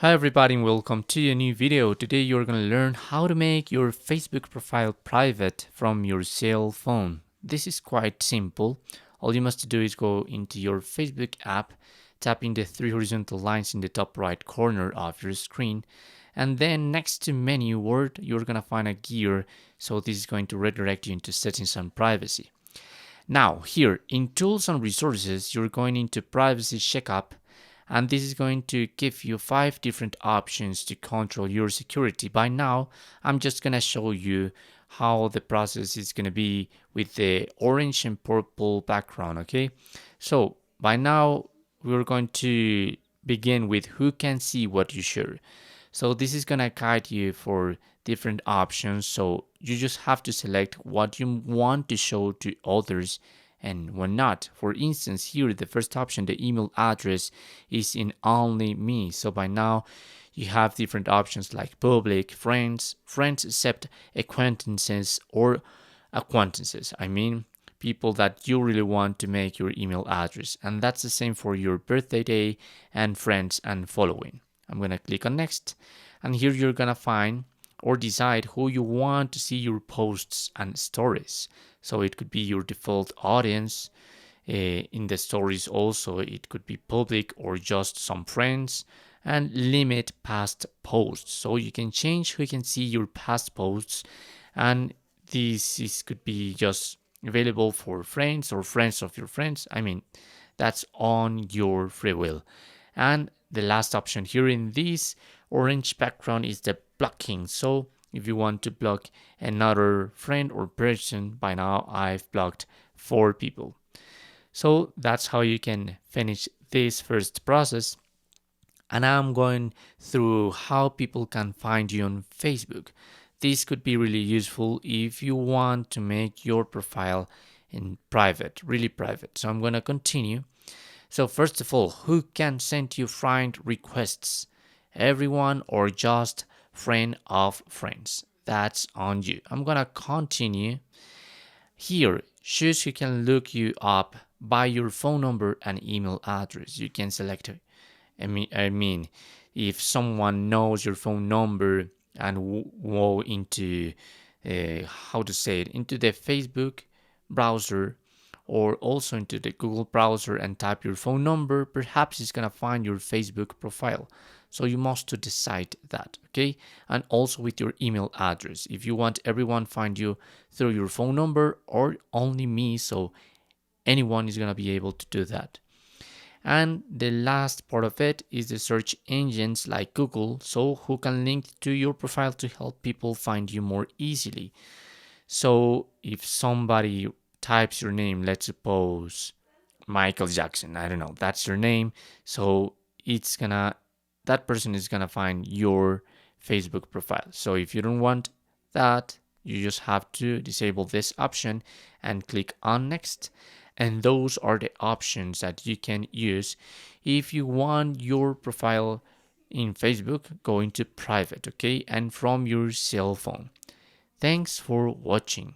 Hi everybody and welcome to a new video. Today you're going to learn how to make your Facebook profile private from your cell phone. This is quite simple. All you must do is go into your Facebook app, tapping the three horizontal lines in the top right corner of your screen, and then next to menu word you're going to find a gear, so this is going to redirect you into settings and privacy. Now here in tools and resources you're going into privacy checkup, and this is going to give you 5 different options to control your security. By now, I'm just going to show you how the process is going to be with the orange and purple background, okay? So by now, we're going to begin with who can see what you share. So this is going to guide you for different options. So you just have to select what you want to show to others and when not. For instance, here the first option, the email address, is in only me. So by now you have different options like public, friends except acquaintances or acquaintances. I mean people that you really want to make your email address. And that's the same for your birthday day and friends and following. I'm going to click on next, and here you're going to find or decide who you want to see your posts and stories. So it could be your default audience. In the stories also it could be public or just some friends, and limit past posts. So you can change who can see your past posts, and this could be just available for friends or friends of your friends. I mean, that's on your free will. And the last option here in this orange background is the blocking. So if you want to block another friend or person, by now I've blocked 4 people. So that's how you can finish this first process. And I'm going through how people can find you on Facebook. This could be really useful if you want to make your profile in private, really private. So I'm going to continue. So first of all, who can send you friend requests? Everyone or just friend of friends? That's on you. I'm gonna continue. Here, choose who can look you up by your phone number and email address. You can select, I mean, if someone knows your phone number and go into, how to say it, into the Facebook browser or also into the Google browser and type your phone number, perhaps it's gonna find your Facebook profile. So you must to decide that, okay? And also with your email address. If you want everyone find you through your phone number or only me, so anyone is gonna be able to do that. And the last part of it is the search engines like Google, so who can link to your profile to help people find you more easily. So if somebody types your name, let's suppose Michael Jackson, I don't know, that's your name. So it's gonna, that person is gonna find your Facebook profile. So if you don't want that, you just have to disable this option and click on next. And those are the options that you can use if you want your profile in Facebook go into private, okay? And from your cell phone. Thanks for watching.